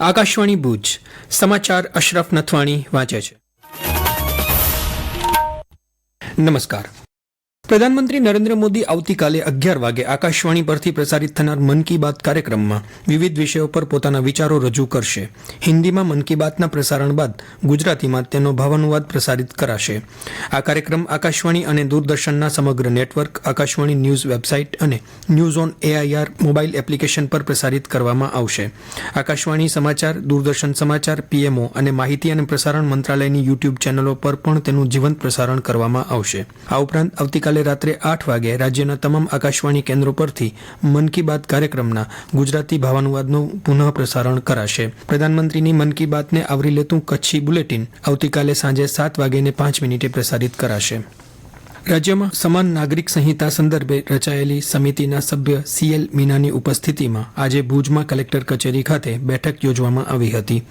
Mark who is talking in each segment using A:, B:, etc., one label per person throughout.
A: આકાશવાણી ભુજ સમાચાર અશરફ નથવાણી વાંચે છે. નમસ્કાર. પ્રધાનમંત્રી નરેન્દ્ર મોદી આવતીકાલે 11 વાગે આકાશવાણી પરથી પ્રસારિત થનાર મન કી બાત કાર્યક્રમમાં વિવિધ વિષયો પર પોતાના વિચારો રજૂ કરશે. હિન્દીમાં મન કી બાતના પ્રસારણ બાદ ગુજરાતીમાં તેનો ભાવાનુવાદ પ્રસારિત કરાશે. આ કાર્યક્રમ આકાશવાણી અને દૂરદર્શનના સમગ્ર નેટવર્ક, આકાશવાણી ન્યૂઝ વેબસાઇટ અને news on AIR mobile application પર પ્રસારિત કરવામાં આવશે. આકાશવાણી સમાચાર, દૂરદર્શન સમાચાર, PMO અને માહિતી અને પ્રસારણ મંત્રાલયની YouTube ચેનલો પર પણ તેનું જીવંત પ્રસારણ કરવામાં આવશે. આ ઉપરાંત આવતીકાલે રાત્રે 8 વાગે રાજ્યના તમામ આકાશવાણી કેન્દ્રો પરથી મન કી બાત કાર્યક્રમના ગુજરાતી ભાવાનુવાદનું પુનઃ પ્રસારણ કરાશે. પ્રધાનમંત્રીની મન કી બાતને આવરી લેતું કચ્છી બુલેટિન આવતીકાલે સાંજે 7:05 પ્રસારિત કરાશે. રાજ્યમાં સમાન નાગરિક સંહિતા સંદર્ભે રચાયેલી સમિતિના સભ્ય CL મીનાની ઉપસ્થિતિમાં આજે ભુજમાં કલેક્ટર કચેરી ખાતે બેઠક યોજવામાં આવી હતી.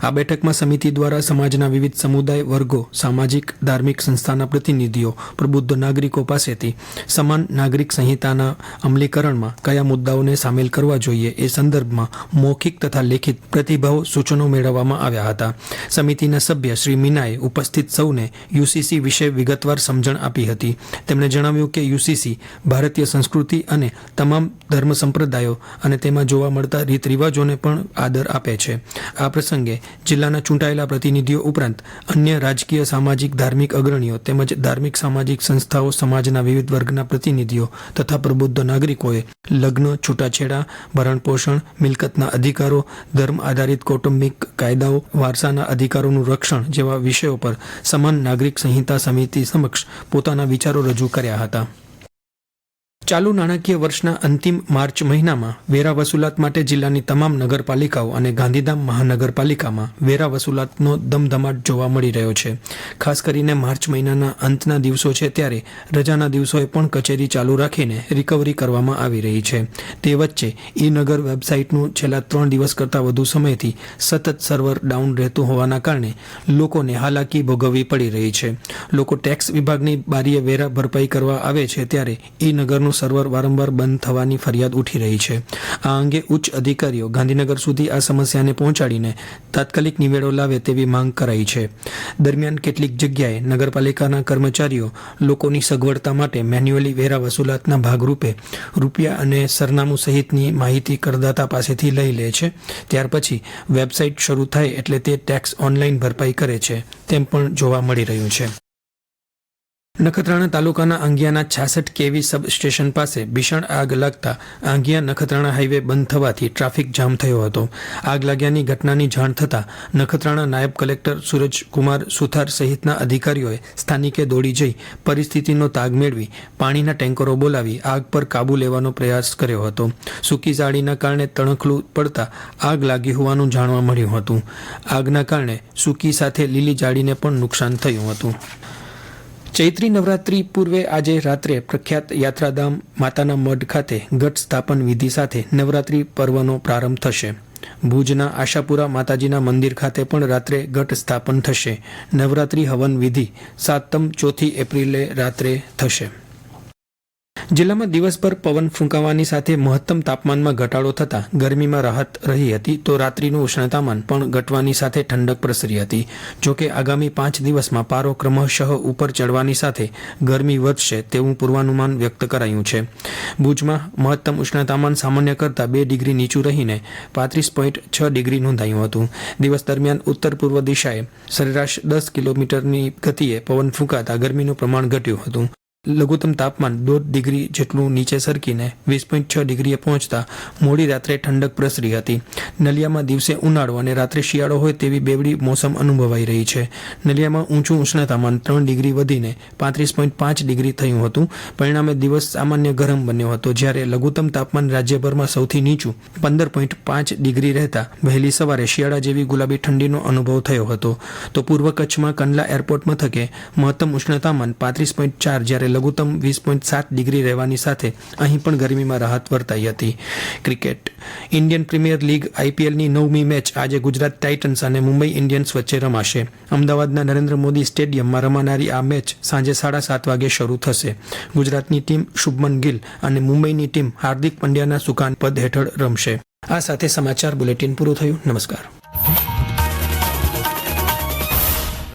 A: આ બેઠકમાં સમિતિ દ્વારા સમાજના વિવિધ સમુદાય, વર્ગો, સામાજિક, ધાર્મિક સંસ્થાના પ્રતિનિધિઓ, પ્રબુદ્ધ નાગરિકો પાસેથી સમાન નાગરિક સંહિતાના અમલીકરણમાં કયા મુદ્દાઓને સામેલ કરવા જોઈએ એ સંદર્ભમાં મૌખિક તથા લેખિત પ્રતિભાવો, સૂચનો મેળવવામાં આવ્યા હતા. સમિતિના સભ્ય શ્રી મીનાએ ઉપસ્થિત સૌને UCC વિશે વિગતવાર સમજણ આપી હતી. તેમણે જણાવ્યું કે UCC ભારતીય સંસ્કૃતિ અને તમામ ધર્મ સંપ્રદાયો અને તેમાં જોવા મળતા રીત રિવાજોને પણ આદર આપે છે. આ પ્રસંગે જિલ્લાના ચૂંટાયેલા પ્રતિનિધિઓ ઉપરાંત અન્ય રાજકીય, સામાજિક, ધાર્મિક અગ્રણીઓ તેમજ ધાર્મિક સામાજિક સંસ્થાઓ, સમાજના વિવિધ વર્ગના પ્રતિનિધિઓ તથા પ્રબુદ્ધ નાગરિકોએ લગ્ન, છૂટાછેડા, ભરણપોષણ, મિલકતના અધિકારો, ધર્મ આધારિત કૌટુંબિક કાયદાઓ, વારસાના અધિકારોનું રક્ષણ જેવા વિષયો પર સમાન નાગરિક સંહિતા સમિતિ સમક્ષ પોતાના વિચારો રજૂ કર્યા હતા. ચાલુ નાણાકીય વર્ષના અંતિમ માર્ચ મહિનામાં વેરા વસૂલાત માટે જિલ્લાની તમામ નગરપાલિકાઓ અને ગાંધીધામ મહાનગરપાલિકામાં વેરા વસૂલાતનો ધમધમાટ જોવા મળી રહ્યો છે. ખાસ કરીને માર્ચ મહિનાના અંતના દિવસો છે ત્યારે રજાના દિવસોએ પણ કચેરી ચાલુ રાખીને રિકવરી કરવામાં આવી રહી છે. તે વચ્ચે ઈ-નગર વેબસાઇટનું છેલ્લા 3 દિવસ કરતાં વધુ સમયથી સતત સર્વર ડાઉન રહેતું હોવાના કારણે લોકોને હાલાકી ભોગવવી પડી રહી છે. લોકો ટેક્સ વિભાગની બારીએ વેરા ભરપાઈ કરવા આવે છે ત્યારે ઈ-નગરનું સર્વર વારંવાર બંધ થવાની ફરિયાદ ઉઠી રહી છે. આ અંગે ઉચ્ચ અધિકારીઓ ગાંધીનગર સુધી આ સમસ્યાને પહોંચાડીને તાત્કાલિક નિવેડો લાવે તેવી માંગ કરાઈ છે. દરમિયાન કેટલીક જગ્યાએ નગરપાલિકાના કર્મચારીઓ લોકોની સગવડતા માટે મેન્યુઅલી વેરા વસૂલાતના ભાગરૂપે રૂપિયા અને સરનામું સહિતની માહિતી કરદાતા પાસેથી લઈ લે છે. ત્યાર પછી વેબસાઇટ શરૂ થાય એટલે તે ટેક્સ ઓનલાઈન ભરપાઈ કરે છે તેમ પણ જોવા મળી રહ્યું છે. નખત્રાણા તાલુકાના આંગિયાના 66 kV સબ સ્ટેશન પાસે ભીષણ આગ લાગતા આંગિયા નખત્રાણા હાઈવે બંધ થવાથી ટ્રાફિક જામ થયો હતો. આગ લાગ્યાની ઘટનાની જાણ થતાં નખત્રાણા નાયબ કલેક્ટર સૂરજકુમાર સુથાર સહિતના અધિકારીઓએ સ્થાનિકે દોડી જઈ પરિસ્થિતિનો તાગ મેળવી પાણીના ટેન્કરો બોલાવી આગ પર કાબૂ લેવાનો પ્રયાસ કર્યો હતો. સૂકી ઝાડીના કારણે તણખલું પડતા આગ લાગી હોવાનું જાણવા મળ્યું હતું. આગના કારણે સૂકી સાથે લીલી ઝાડીને પણ નુકસાન થયું હતું. ચૈત્રી નવરાત્રી પૂર્વે આજે રાત્રે પ્રખ્યાત યાત્રાધામ માતાના મઢ ખાતે ઘટ સ્થાપન વિધિ સાથે નવરાત્રી પર્વનો પ્રારંભ થશે. ભુજના આશાપુરા માતાજીના મંદિર ખાતે પણ રાત્રે ઘટ સ્થાપન થશે. નવરાત્રી હવન વિધિ 7મ 4 એપ્રિલે રાત્રે થશે. જિલ્લામાં દિવસભર પવન ફૂંકાવાની સાથે મહત્તમ તાપમાનમાં ઘટાડો થતાં ગરમીમાં રાહત રહી હતી તો રાત્રિનું ઉષ્ણતામાન પણ ઘટવાની સાથે ઠંડક પ્રસરી હતી. જોકે આગામી 5 દિવસમાં પારો ક્રમશઃ ઉપર ચડવાની સાથે ગરમી વધશે તેવું પૂર્વાનુમાન વ્યક્ત કરાયું છે. ભુજમાં મહત્તમ ઉષ્ણતામાન સામાન્ય કરતાં 2 ડિગ્રી નીચું રહીને 35.6 ડિગ્રી નોંધાયું હતું. દિવસ દરમિયાન ઉત્તર પૂર્વ દિશાએ સરેરાશ 10 કિલોમીટરની ગતિએ પવન ફૂંકાતા ગરમીનું પ્રમાણ ઘટ્યું હતું. લઘુત્તમ તાપમાન 1.5 ડિગ્રી જેટલું નીચે સરકીને 20.6 ડિગ્રીએ પહોંચતા મોડી રાત્રે ઠંડક પ્રસરી હતી. નલિયામાં દિવસે ઉનાળો અને રાત્રે શિયાળો હોય તેવી બેવડી મોસમ અનુભવાઈ રહી છે. નલિયામાં ઊંચું ઉષ્ણતામાન 3 ડિગ્રી વધીને 35.5 ડિગ્રી થયું હતું. પરિણામે દિવસ સામાન્ય ગરમ બન્યો હતો જ્યારે લઘુત્તમ તાપમાન રાજ્યભરમાં સૌથી નીચું 15.5 ડિગ્રી રહેતા વહેલી સવારે શિયાળા જેવી ગુલાબી ઠંડીનો અનુભવ થયો હતો. તો પૂર્વ કચ્છમાં કંડલા એરપોર્ટ મથકે મહત્તમ ઉષ્ણતામાન 35.4 જ્યારે લઘુત્તમ 20.7 ડિગ્રી રહેવાની સાથે અહીં પણ ગરમીમાં રાહત વર્તાઈ હતી. ક્રિકેટ ઇન્ડિયન પ્રીમિયર લીગ IPLની 9મી મેચ આજે ગુજરાત ટાઇટન્સ અને મુંબઈ ઇન્ડિયન્સ વચ્ચે રમાશે. અમદાવાદના નરેન્દ્ર મોદી સ્ટેડિયમમાં રમાનારી આ મેચ સાંજે 7:30 વાગે શરૂ થશે. ગુજરાતની ટીમ શુભમન ગિલ અને મુંબઈની ટીમ હાર્દિક પંડ્યાના સુકાન પદ હેઠળ રમશે. આ સાથે સમાચાર બુલેટિન પૂરું થયું. નમસ્કાર.